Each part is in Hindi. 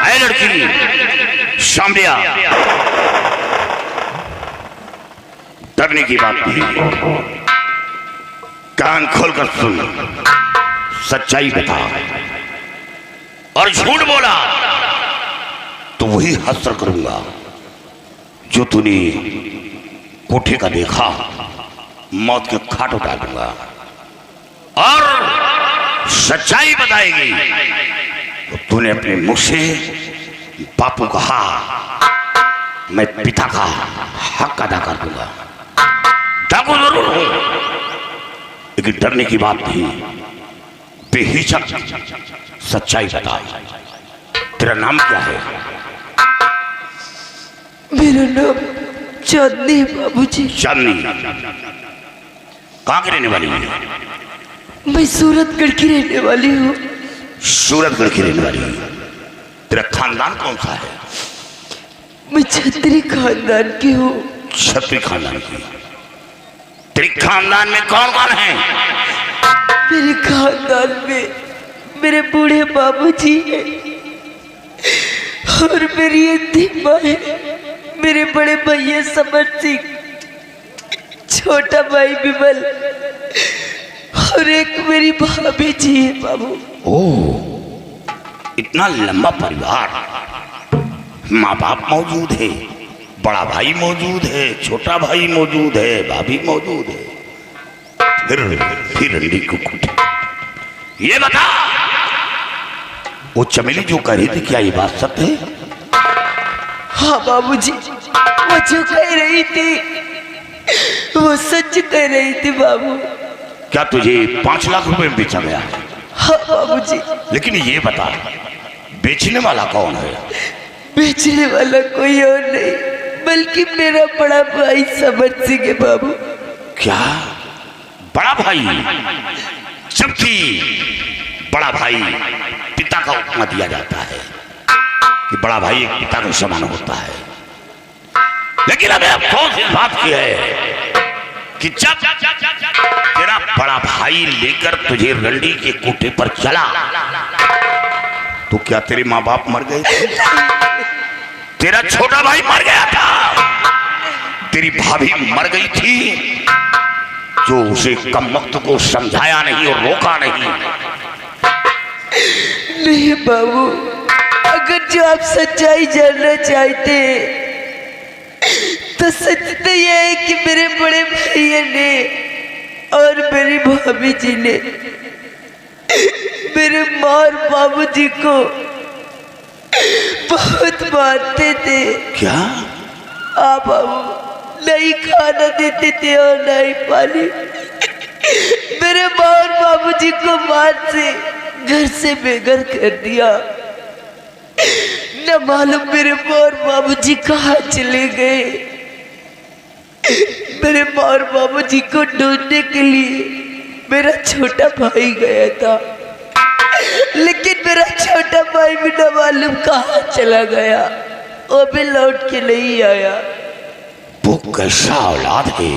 है लड़की शाम्बिया, डरने की बात नहीं, कान खोलकर सुन, सच्चाई बता और झूठ बोला तो वही हसर करूंगा जो तूने कोठे का देखा, मौत के खाट उतार दूंगा। और सच्चाई बताएगी तो तूने अपने मुख से बापू कहा, मैं पिता का हक अदा कर दूंगा। डाकू जरूर हूं, लेकिन डरने की बात नहीं, बेहिचक सच्चाई बता। तेरा नाम क्या है? मेरा नाम चांदनी बाबूजी। चांदनी, कहाँ की रहने वाली है? मैं सूरतगढ़ की रहने वाली हूँ। सूरतगढ़ की रहने वाली है। तेरा खानदान कौन सा है? मैं छत्री खानदान की हूँ। छत्री खानदान की। तेरे खानदान में कौन कौन है? मेरे खानदान में मेरे बूढ़े बाबूजी हैं और मेरी एक माँ है, मेरे बड़े भैया समर सिंह, छोटा भाई विमल और एक मेरी भाभी जी है बाबू। ओह, इतना लंबा परिवार, माँ बाप मौजूद है, बड़ा भाई मौजूद है, छोटा भाई मौजूद है, भाभी मौजूद है, फिर रंडी को कुटी। ये बता, वो चमेली जो कह रही थी क्या ये बात सत्य है? हाँ बाबूजी, वो जो कह रही थी वो सच कह रही थी बाबू। क्या तुझे 5 लाख रुपए में बेचा गया? हाँ बाबूजी। लेकिन ये बता, बेचने वाला कौन है? बेचने वाला कोई और नहीं बल्कि मेरा बड़ा भाई समर सिंह है बाबू। क्या बड़ा भाई? जबकि बड़ा भाई पिता का उपमा दिया जाता है कि बड़ा भाई एक पिता के समान होता है, लेकिन हमें अफसोस इस बात की है कि जब तेरा बड़ा भाई लेकर तुझे रंडी के कोठे पर चला तो क्या तेरे माँ बाप मर गए थे? तेरा छोटा भाई मर गया था, तेरी भाभी मर गई थी, जो उसे कम वक्त को समझाया नहीं और रोका नहीं। नहीं बाबू, अगर जो आप सच्चाई जानना चाहते तो सच तो यह है कि मेरे बड़े भैया ने और मेरी भाभी जी ने मेरे माँ और बाबूजी को बहुत मारते थे। क्या? हाँ बाबू, नहीं खाना देते थे और नहीं पानी। मेरे माँ और बाबूजी को मार से घर से बेघर कर दिया। न मालूम मेरे माँ और बाबूजी कहाँ चले गए। मेरे माँ और बाबूजी को ढूंढने के लिए मेरा छोटा भाई गया था, लेकिन मेरा छोटा भाई भी न मालूम कहाँ चला गया, वो भी लौट के नहीं आया। वो कैसा औलाद है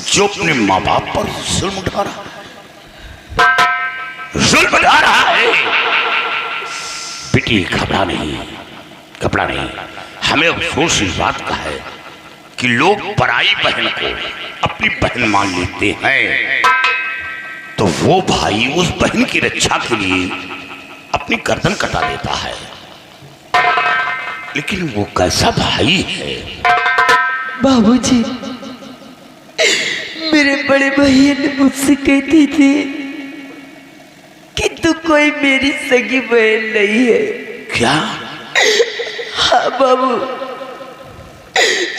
जो अपने माँ बाप पर जुल्म उठा रहा है? बेटी घबरा नहीं, घबरा नहीं। हमें अफसोस इस बात का है कि लोग पराई बहन को अपनी बहन मान लेते हैं, तो वो भाई उस बहन की रक्षा के लिए अपनी गर्दन कटा देता है। लेकिन वो कैसा भाई है? बाबूजी, मेरे बड़े भैया ने मुझसे कहती थी कि तू कोई मेरी सगी बहन नहीं है। क्या? हाँ बाबू,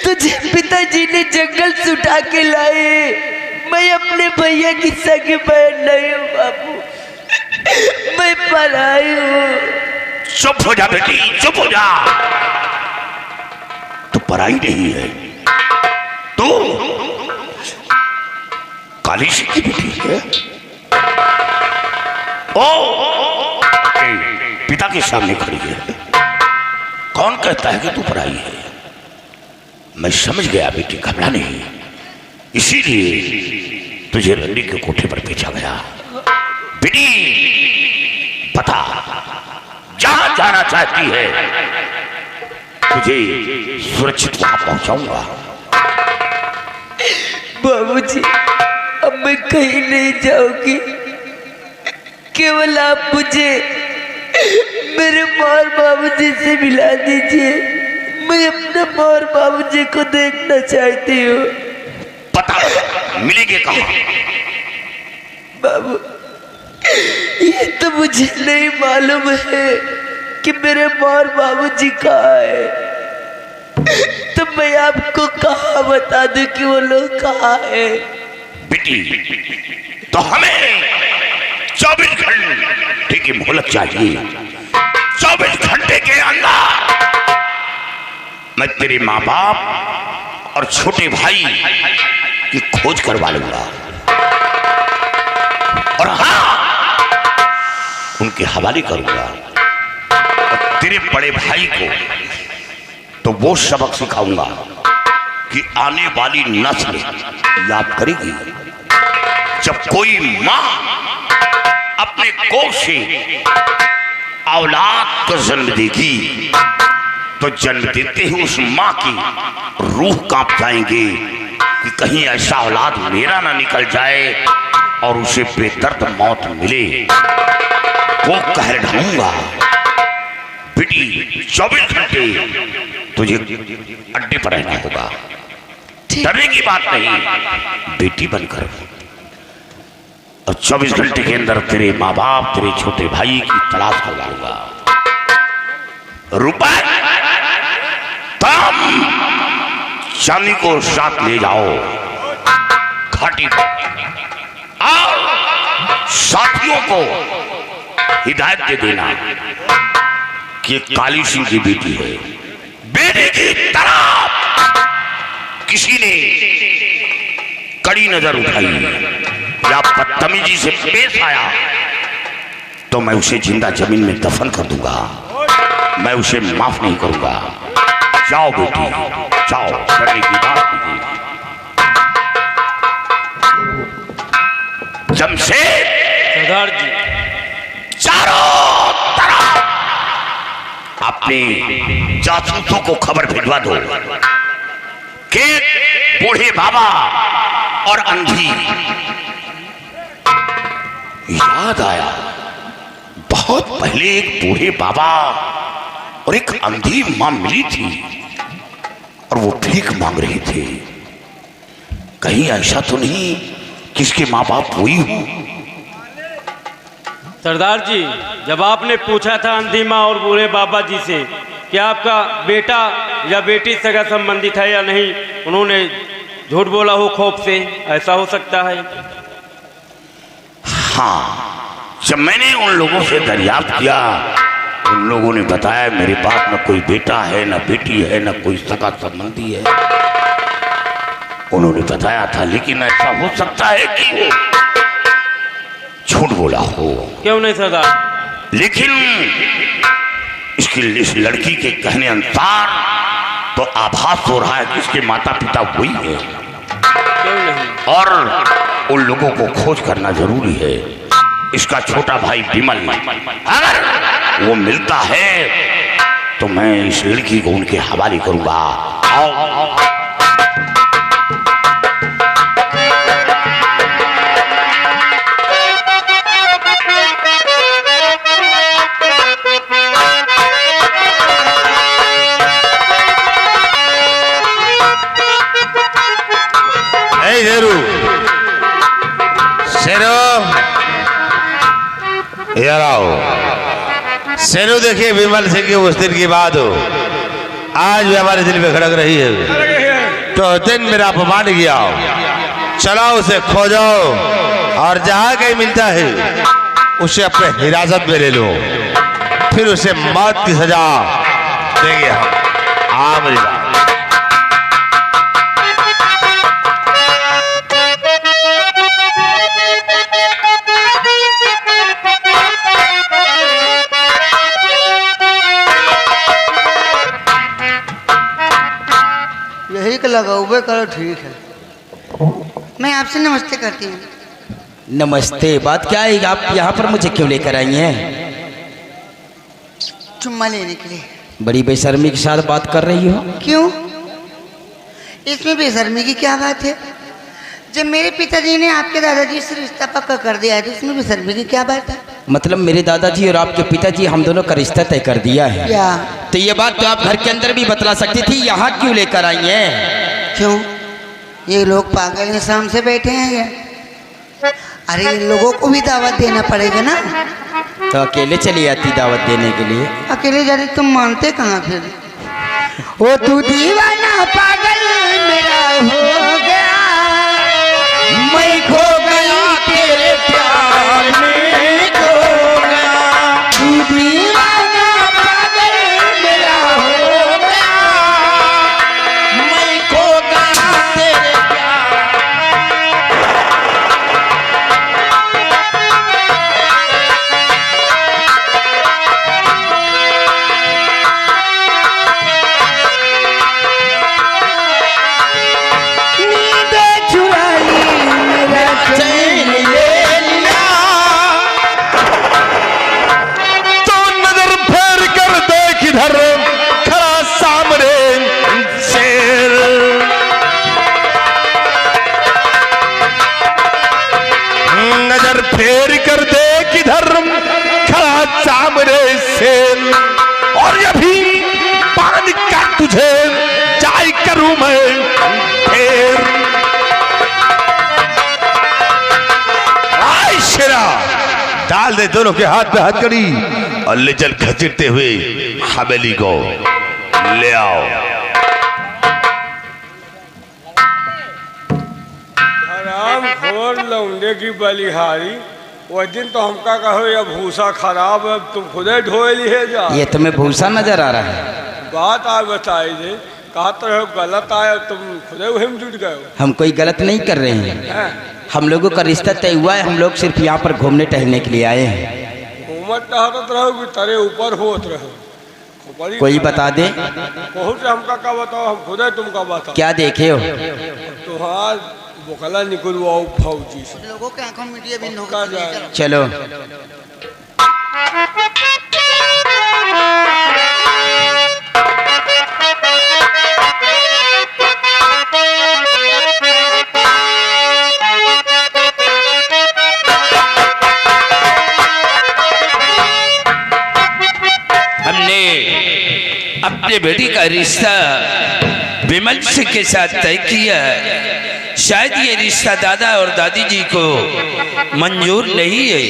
तुझे पिताजी ने जंगल से उठा के लाए, मैं अपने भैया की सगी बहन नहीं हूँ बाबू, मैं पराई हूँ। चुप हो जा बेटी, चुप हो जा। तो पराई नहीं है, तो काली सिंह की बेटी है। ओ, पिता के सामने खड़ी है। कौन कहता है कि तू पराई है? मैं समझ गया बेटी, घबरा नहीं, इसीलिए तुझे रंडी के कोठे पर भेजा गया। बेटी बता, जहां जाना चाहती है तुझे सुरक्षित वहां पहुंचाऊंगा। बाबूजी, अब मैं कहीं नहीं जाऊंगी, केवल आप मुझे मेरे मौर बाबूजी से मिला दीजिए। मैं अपने मौर बाबूजी को देखना चाहती हूँ। पता मिलेंगे कहाँ? बाबू, ये तो मुझे नहीं मालूम है कि मेरे मौर बाबूजी कहाँ है, तो मैं आपको कहाँ बता दूं कि वो लोग कहाँ है? बेटी, तो हमें 24 घंटे की मोहलत चाहिए। 24 घंटे के अंदर मैं तेरे माँ बाप और छोटे भाई की खोज करवा लूंगा, और हाँ, उनके हवाले करूंगा। और तेरे बड़े भाई को तो वो सबक सिखाऊंगा कि आने वाली नस्ल याद करेगी। जब कोई माँ अपने कोख से औलाद को जन्म देगी तो जन्म देते ही उस माँ की रूह कांप जाएंगे कि कहीं ऐसा औलाद मेरा ना निकल जाए और उसे बेदर्द मौत मिले। वो कहर ढूंढूंगा। बेटी, 24 घंटे तुझे अड्डे पर रहना होगा। डरने की बात नहीं, बेटी बनकर। और 24 घंटे के अंदर तेरे माँ बाप, तेरे छोटे भाई की तलाश करवाऊंगा। रुपए तुम चांदी को साथ ले जाओ घाटी पर, और साथियों को हिदायत दे देना कि काली सिंह की बेटी है। बेटी की तरफ किसी ने कड़ी नजर उठाई या बदतमीजी से पेश आया तो मैं उसे जिंदा जमीन में दफन कर दूंगा। मैं उसे माफ नहीं करूंगा। जाओ बेटी, जाओ, करने की बात नहीं। जमशेद सरदार जी, चारों तरफ अपने जासूसों को खबर भिजवा दो कि बूढ़े बाबा और अंधी। याद आया, बहुत पहले एक बूढ़े बाबा और एक अंधी मां मिली थी और वो भीख मांग रहे थे। कहीं ऐसा तो नहीं कि इसके माँ बाप वही हो? सरदार जी, जब आपने पूछा था अंधी माँ और बूढ़े बाबा जी से कि आपका बेटा या बेटी सगा संबंधित है या नहीं, उन्होंने झूठ बोला हो खौफ से। ऐसा हो सकता है? हाँ, जब मैंने उन लोगों से दरियाफ्त किया, उन लोगों ने बताया मेरे पास न कोई बेटा है, न बेटी है, न कोई सगा संबंधी है। उन्होंने बताया था, लेकिन ऐसा हो सकता है कि वो झूठ बोला हो। क्यों नहीं सरदार? लेकिन इस लड़की के कहने अनुसार तो आभास हो रहा है कि इसके माता पिता वही है। क्यों नहीं? और उन लोगों को खोज करना जरूरी है। इसका छोटा भाई विमल, अगर वो मिलता है तो मैं इस लड़की को उनके हवाले करूंगा। आओ। यार आओ सेनु, देखिए विमल सिंह की उस दिन की बात हो, आज भी हमारे दिल में खड़क रही है। तो दिन मेरा अपमान किया, चलो उसे खोजो और जहां कहीं मिलता है उसे अपने हिरासत में ले लो, फिर उसे मौत की सजा देंगे हम। मेरी बात यही का लगाओगे करो, ठीक है। मैं आपसे नमस्ते करती हूँ। नमस्ते, बात क्या है? आप यहाँ पर मुझे क्यों लेकर आई हैं? चुम्मा लेने के लिए। बड़ी बेशर्मी के साथ बात कर रही हो। क्यों? इसमें बेशर्मी की क्या बात है? जब मेरे पिताजी ने आपके दादाजी से रिश्ता पक्का कर दिया है तो इसमें बेशर्मी की क्या बात है? मतलब मेरे दादाजी और आपके पिताजी हम दोनों का रिश्ता तय कर दिया है। क्या? तो ये बात तो आप घर के अंदर भी बतला सकती थी, यहाँ क्यों लेकर आई हैं? क्यों? ये लोग पागल हैं, शाम से बैठे हैं ये। अरे इन लोगों को भी दावत देना पड़ेगा ना। तो अकेले चली आती दावत देने के लिए। अकेले जाने तुम मानते कहाँ फिर? ओ तू दीवाना पागल मेरा हो गया, मैं खो गया तेरे प्यार में खो गया। तू दीवाना पागल मेरा हो गया, मैं खो गया तेरे और अभी पान का तुझे जाय करूं मैं फिर। आय शेरा डाल दे दोनों के हाथ पे हथकड़ी और ले चल खचेरते हुए हवेली को ले आओ। हराम खोर लौंडे की बलिहारी, वो दिन तो हमका कहो या भूसा खराब है, तुम खुदे ढोए लिए जा। ये तुम्हें भूसा नजर आ रहा है? बात आ बताई दे, कहा तो गलत आया, तुम खुदे वही में जुट गए। हम कोई गलत नहीं कर रहे हैं, हम लोगों का रिश्ता तय हुआ है, हम लोग सिर्फ यहाँ पर घूमने टहलने के लिए आए हैं। घूमत टहलत रहो कि तारे ऊपर होत रहो। कोई बता दे। बहुत से हमका क्या बताओ, हम खुदे तुमका बताओ। क्या देखे हो? तुहार बोकला निकलवाओ फौजी से। लोगों के आंखों में मीडिया भी होगा। चलो हमने अपने बेटी का रिश्ता विमल सिंह के साथ तय किया है। शायद ये रिश्ता दादा और दादी जी को मंजूर नहीं है,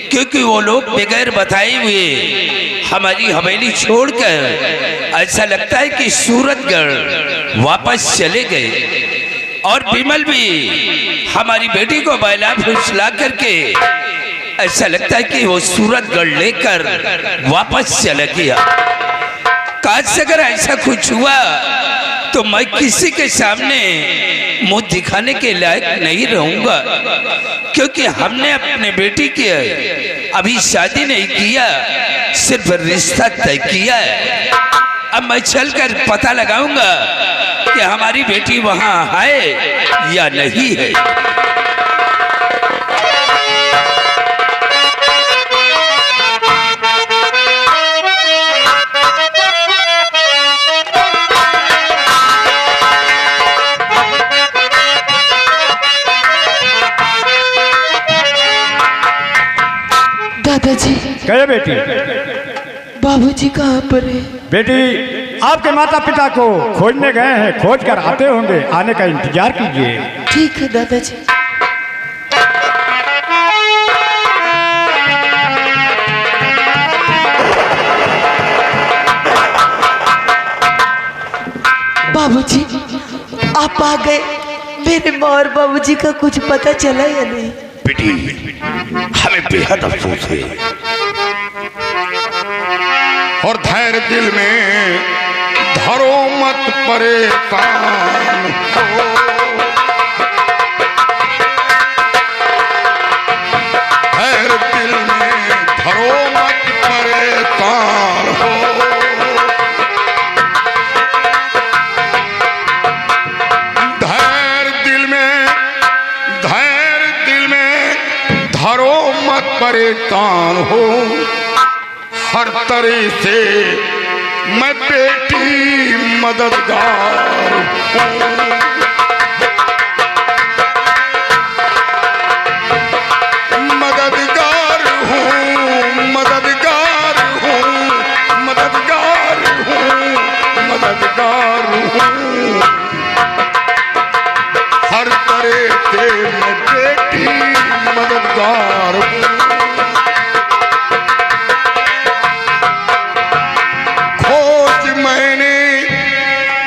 क्योंकि वो लोग बगैर बताए हुए हमारी हवेली छोड़कर ऐसा लगता है कि सूरतगढ़ वापस चले गए। और विमल भी हमारी बेटी को बैला फुसला करके ऐसा लगता है कि वो सूरतगढ़ लेकर वापस चला गया। काश अगर ऐसा कुछ हुआ तो मैं किसी के सामने मुंह दिखाने के लायक नहीं रहूंगा, क्योंकि हमने अपने बेटी की अभी शादी नहीं किया, सिर्फ रिश्ता तय किया है। अब मैं चलकर पता लगाऊंगा कि हमारी बेटी वहां है या नहीं है। दादाजी। गए बेटी? बाबूजी कहाँ पर है? बेटी आपके माता पिता को खोजने गए हैं, खोज कर आते होंगे, आने का इंतजार कीजिए। ठीक है दादाजी। बाबूजी आप आ गए। मेरे माँ और बाबूजी का कुछ पता चला या नहीं? बेटी हमें बेहद अफसोस है, और धैर्य दिल में धरो मत परेशान हो। धैर्य दिल में धरो मत परेशान हो। धैर्य दिल में धरो मत परेशान हो। हर तरह से मैं बेटी मददगार हूँ। मददगार हूँ, मददगार हूँ, मददगार हूँ, मददगार हूँ। हर तरह से मैं बेटी मददगार हूँ।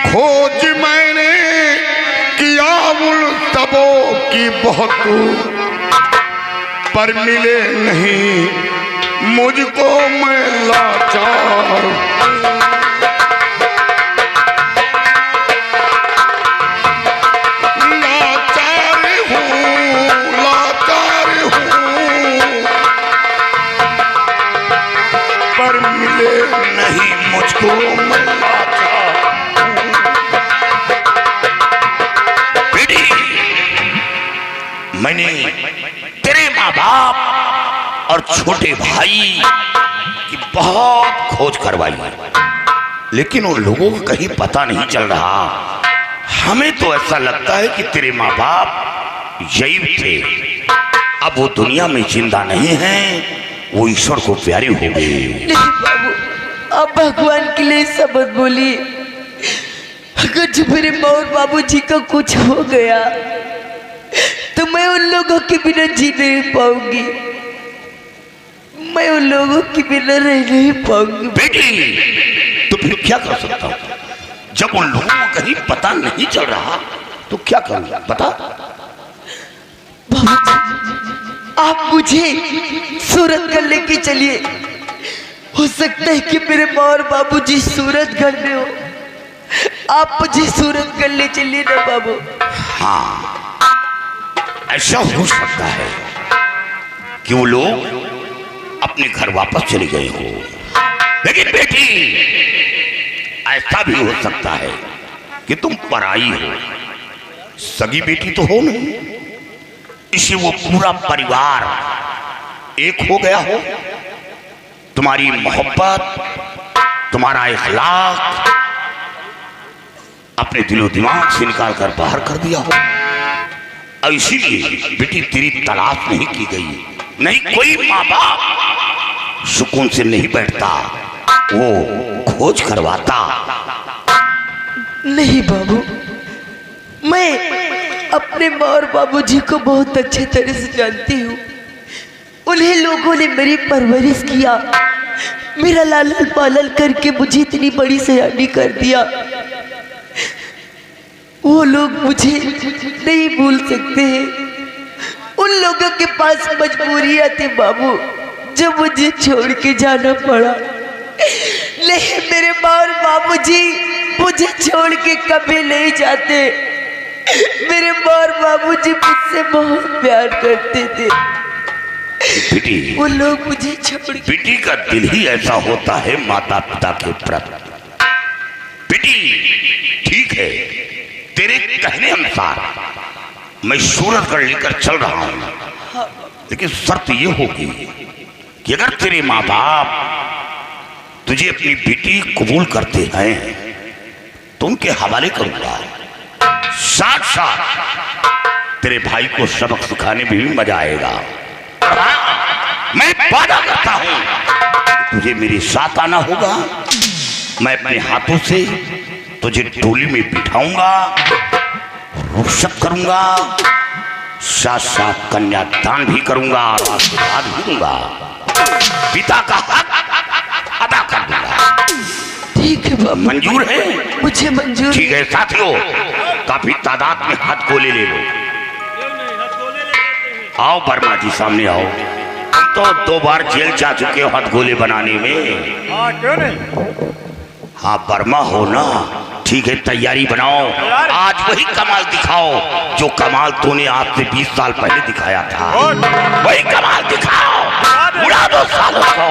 खोज मैंने किया उन सबों की बहुत, पर मिले नहीं मुझको, मैं लाचार। लाचार हूँ, लाचार हूँ, पर मिले नहीं मुझको, मैं लाचार। मैंने तेरे माँ बाप और छोटे भाई की बहुत खोज करवाई, लेकिन उन लोगों को कहीं पता नहीं चल रहा। हमें तो ऐसा लगता है कि तेरे माँ बाप यही थे, अब वो दुनिया में जिंदा नहीं हैं, वो ईश्वर को प्यारे हो गए। नहीं बाबू, आप भगवान के लिए शब्द बोलिए। अगर जो मेरे माँ और बाबूजी का कुछ हो गया तो मैं उन लोगों के बिना जी नहीं पाऊंगी, मैं उन लोगों के बिना रह नहीं पाऊंगी। बेटी तो फिर क्या कर सकता हूँ? जब उन लोगों को कहीं पता नहीं चल रहा तो क्या करूँगा बता? बाबूजी, आप मुझे सूरतगढ़ लेके चलिए। हो सकता है कि मेरे माँ और बाबूजी सूरतगढ़ में हो, आप मुझे सूरतगढ़ ले चलिए ना बाबू। हाँ, ऐसा हो सकता है कि वो लोग अपने घर वापस चले गए हो, लेकिन बेटी ऐसा भी हो सकता है कि तुम पराई हो, सगी बेटी तो हो नहीं, इसे वो पूरा परिवार एक हो गया हो, तुम्हारी मोहब्बत, तुम्हारा इखलाक अपने दिलो दिमाग से निकाल कर बाहर कर दिया हो। इसीलिए बेटी तेरी तलाश नहीं की गई। नहीं, कोई माँ बाप सुकून से नहीं बैठता, वो खोज करवाता। नहीं बाबू, मैं अपने माँ और बाबूजी को बहुत अच्छे तरह से जानती हूँ। उन्हें लोगों ने मेरी परवरिश किया, मेरा लालन पालन करके मुझे इतनी बड़ी सयानी कर दिया। वो लोग मुझे नहीं भूल सकते हैं। उन लोगों के पास मजबूरियां थी बाबू, जब मुझे छोड़ के जाना पड़ा। लेकिन मेरे माँ और बाबूजी मुझे छोड़ के कभी नहीं जाते। मेरे माँ और बाबूजी मुझसे बहुत प्यार करते थे। बेटी, वो लोग मुझे छोड़ के, बेटी का दिल ही ऐसा होता है माता पिता के प्रति। बेटी ठीक है, तेरे कहने अनुसार मैं सूरतगढ़ लेकर चल रहा हूं, लेकिन शर्त ये होगी कि अगर तेरे माँ बाप तुझे अपनी बेटी कबूल करते हैं तो उनके हवाले करूंगा। साथ साथ तेरे भाई को सबक सिखाने में भी मजा आएगा। मैं वादा करता हूं तुझे मेरे साथ आना होगा। मैं अपने हाथों से तुझे डोली में बिठाऊंगा, रुखसत करूंगा, साथ साथ कन्यादान भी करूंगा और आशीर्वाद भी दूंगा। पिता का हक अदा कर दूंगा। ठीक है बाबू, मंजूर है? मुझे मंजूर। ठीक है साथियों, काफी तादाद में हाथ गोले ले लो। आओ वर्मा जी, सामने आओ। तुम तो 2 बार जेल जा चुके हो हाथ गोले बनाने में। हाँ, क्यों नहीं? हाँ, वर्मा हो ना? ठीक है, तैयारी बनाओ। आज वही कमाल दिखाओ जो कमाल तूने आज से 20 साल पहले दिखाया था। वही कमाल दिखाओ, उड़ा दो सालों को।